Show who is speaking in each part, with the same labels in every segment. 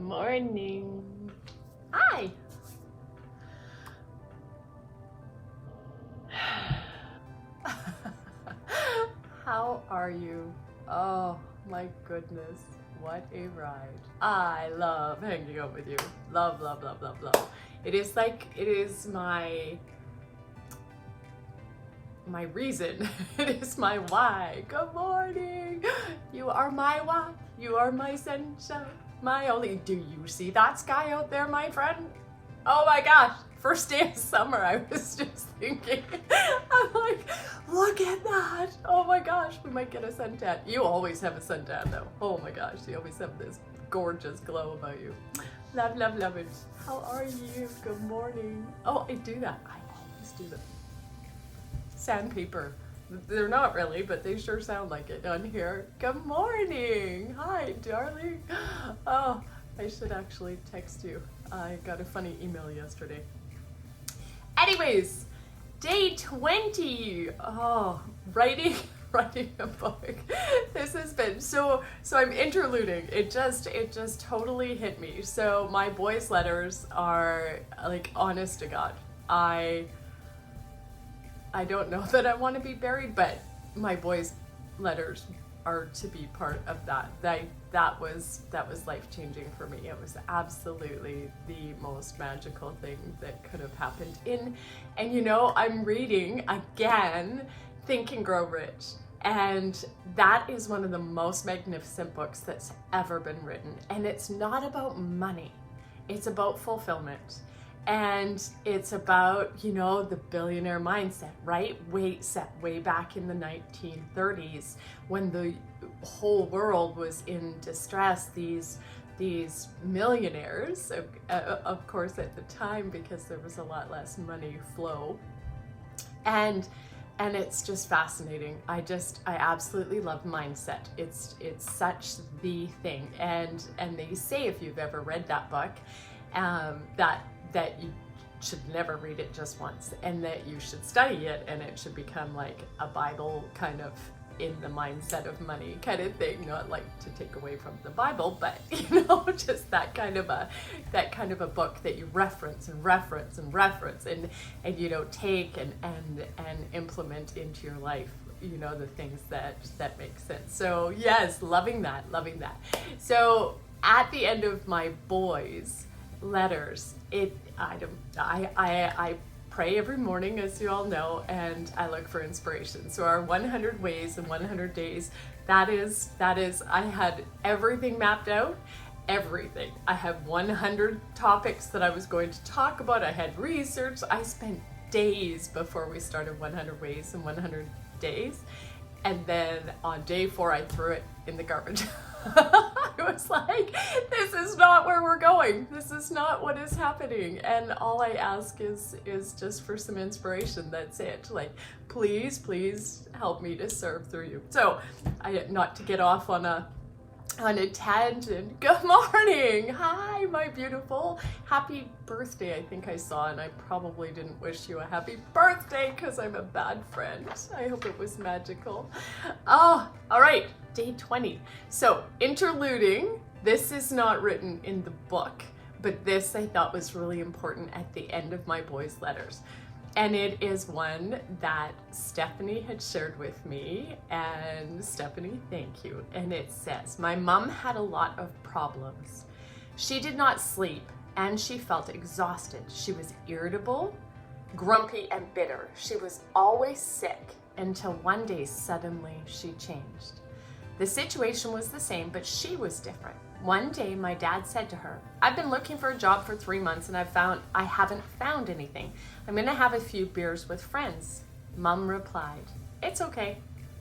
Speaker 1: morning. Hi. How are you? Oh my goodness, what a ride. I love hanging out with you. Love, love, love, love, love. It is my reason. It is my why. Good morning. You are my why. You are my sunshine. My only. Do you see that sky out there, my friend? Oh my gosh. First day of summer, I was just thinking, I'm like, look at that. Oh my gosh, we might get a suntan. You always have a suntan though. Oh my gosh, you always have this gorgeous glow about you. Love, love, love it. How are you? Good morning. Oh, I do that. I always do that. Sandpaper. They're not really, but they sure sound like it on here. Good morning. Hi, darling. Oh, I should actually text you. I got a funny email yesterday. Anyways, day 20. Oh, writing a book. This has been so I'm interluding. It just totally hit me. So my boys' letters are like, honest to God, I don't know that I want to be buried, but my boys' letters are to be part of that. That was life-changing for me. It was absolutely the most magical thing that could have happened. And you know, I'm reading again Think and Grow Rich, and that is one of the most magnificent books that's ever been written. And it's not about money. It's about fulfillment. And it's about, you know, the billionaire mindset, right? Set way back in the 1930s when the whole world was in distress. These millionaires, of course, at the time, because there was a lot less money flow, and it's just fascinating. I absolutely love mindset. It's such the thing. And they say, if you've ever read that book, that you should never read it just once, and that you should study it, and it should become like a Bible kind of in the mindset of money kind of thing. Not like to take away from the Bible, but you know, just that kind of a book that you reference and you know, take and implement into your life, you know, the things that make sense. So yes, loving that. So at the end of my boys' letters, I pray every morning, as you all know, and I look for inspiration. So our 100 ways in 100 days, that is I had everything mapped out. Everything. I have 100 topics that I was going to talk about. I had research. I spent days before we started 100 ways in 100 days. And then on day 4, I threw it in the garbage. I was like, this is not where we're going. This is not what is happening. And all I ask is just for some inspiration. That's it. Like, please help me to serve through you. So, not to get off on a tangent. Good morning. Hi, my beautiful. Happy birthday, I think I saw, and I probably didn't wish you a happy birthday because I'm a bad friend. I hope it was magical. Oh, all right, day 20. So, interluding. This is not written in the book, but this I thought was really important at the end of my boys' letters. And it is one that Stephanie had shared with me. And Stephanie, thank you. And it says, my mom had a lot of problems. She did not sleep and she felt exhausted. She was irritable, grumpy, and bitter. She was always sick until one day suddenly she changed. The situation was the same, but she was different. One day, my dad said to her, I've been looking for a job for 3 months and I haven't found anything. I'm gonna have a few beers with friends. Mom replied, it's okay.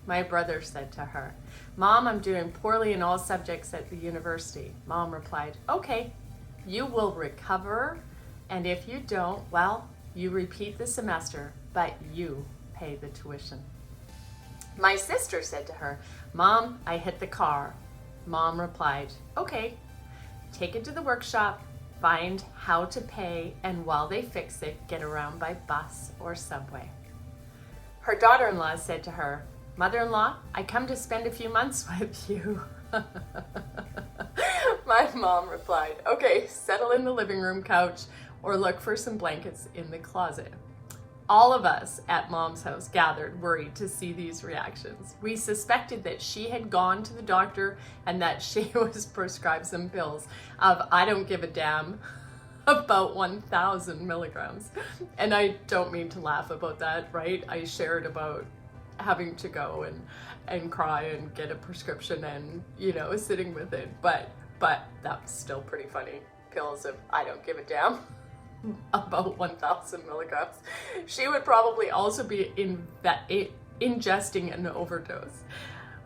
Speaker 1: My brother said to her, Mom, I'm doing poorly in all subjects at the university. Mom replied, okay, you will recover, and if you don't, well, you repeat the semester, but you pay the tuition. My sister said to her, Mom, I hit the car. Mom replied, okay, take it to the workshop, find how to pay, and while they fix it, get around by bus or subway. Her daughter-in-law said to her, Mother-in-law, I come to spend a few months with you. My mom replied, okay, settle in the living room couch or look for some blankets in the closet. All of us at Mom's house gathered, worried to see these reactions. We suspected that she had gone to the doctor and that she was prescribed some pills of I don't give a damn, about 1,000 milligrams. And I don't mean to laugh about that, right? I shared about having to go and cry and get a prescription and, sitting with it. But that's still pretty funny. Pills of I don't give a damn. About 1,000 milligrams. She would probably also be ingesting an overdose.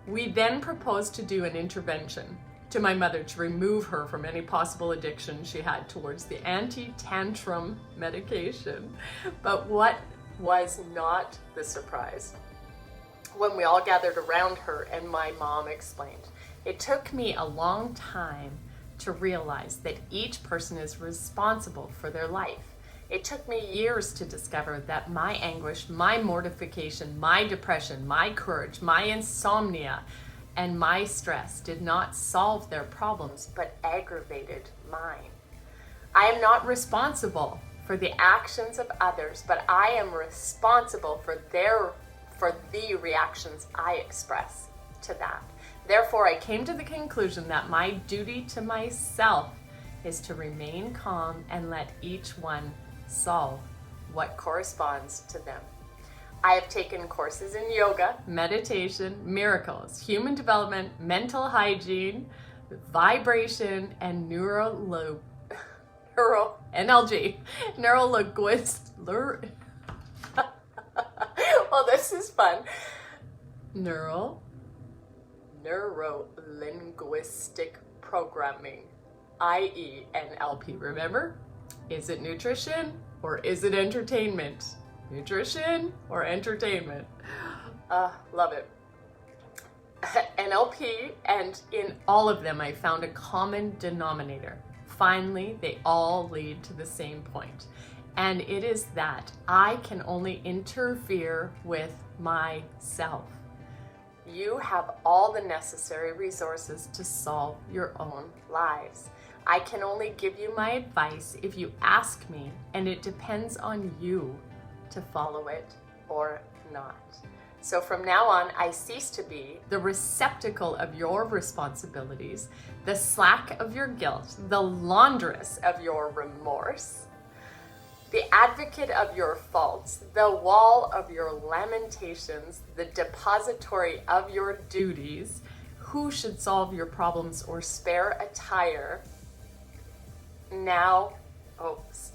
Speaker 1: We then proposed to do an intervention to my mother to remove her from any possible addiction she had towards the anti-tantrum medication. But what was not the surprise? When we all gathered around her and my mom explained, it took me a long time to realize that each person is responsible for their life. It took me years to discover that my anguish, my mortification, my depression, my courage, my insomnia, and my stress did not solve their problems, but aggravated mine. I am not responsible for the actions of others, but I am responsible for the reactions I express to that. Therefore, I came to the conclusion that my duty to myself is to remain calm and let each one solve what corresponds to them. I have taken courses in yoga, meditation, miracles, human development, mental hygiene, vibration, and NLG, neuro-linguist. Well, this is fun. Neuro-linguistic programming, i.e. NLP. Remember? Is it nutrition or is it entertainment? Nutrition or entertainment? Love it. NLP, and in all of them I found a common denominator. Finally, they all lead to the same point. And it is that I can only interfere with myself. You have all the necessary resources to solve your own lives. I can only give you my advice if you ask me, and it depends on you to follow it or not. So from now on, I cease to be the receptacle of your responsibilities, the slack of your guilt, the laundress of your remorse, the advocate of your faults, the wall of your lamentations, the depository of your duties, who should solve your problems or spare a tire. Now,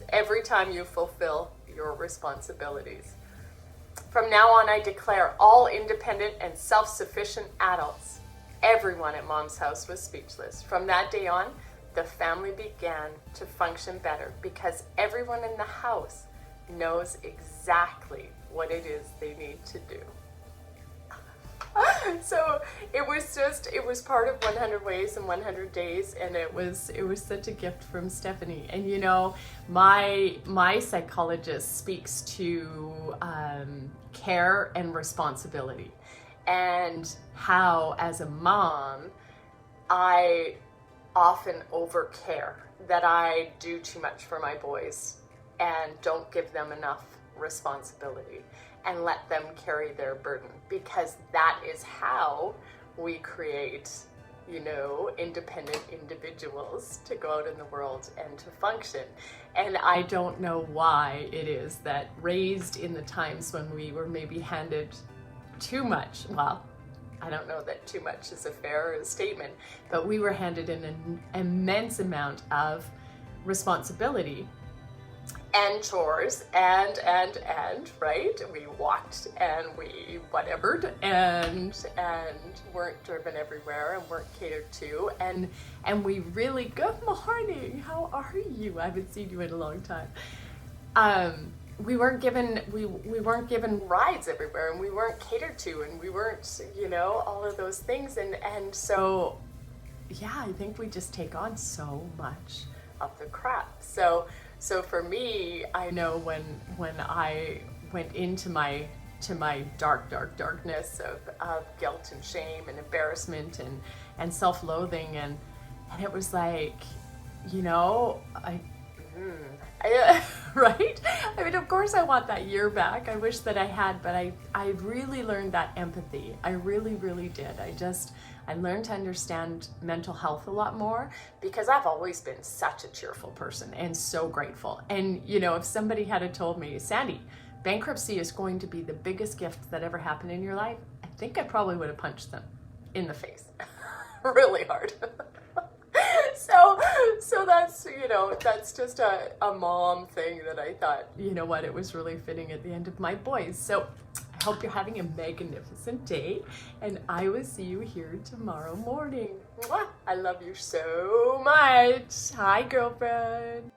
Speaker 1: every time you fulfill your responsibilities. From now on, I declare all independent and self-sufficient adults. Everyone at Mom's house was speechless. From that day on, the family began to function better because everyone in the house knows exactly what it is they need to do. So it was part of 100 Ways and 100 Days, and it was such a gift from Stephanie. And my psychologist speaks to care and responsibility, and how as a mom I often overcare, that I do too much for my boys and don't give them enough responsibility and let them carry their burden, because that is how we create, independent individuals to go out in the world and to function. And I don't know why it is that raised in the times when we were maybe handed too much, well, I don't know that too much is a fair statement, but we were handed an immense amount of responsibility and chores and right? We walked and we whatevered and weren't driven everywhere and weren't catered to, and we really, good morning, how are you? I haven't seen you in a long time. We weren't given rides everywhere, and we weren't catered to, and we weren't, all of those things, and so yeah, I think we just take on so much of the crap. So for me, I know when I went into my darkness of guilt and shame and embarrassment and self-loathing And it was like, you know, right? I mean, of course I want that year back. I wish that I had, but I really learned that empathy. I really, really did. I learned to understand mental health a lot more because I've always been such a cheerful person and so grateful. And, you know, if somebody had told me, Sandy, bankruptcy is going to be the biggest gift that ever happened in your life, I think I probably would have punched them in the face really hard. So that's, you know, that's just a mom thing that I thought, you know what, it was really fitting at the end of my boys. So I hope you're having a magnificent day, and I will see you here tomorrow morning. Mwah! I love you so much. Hi, girlfriend.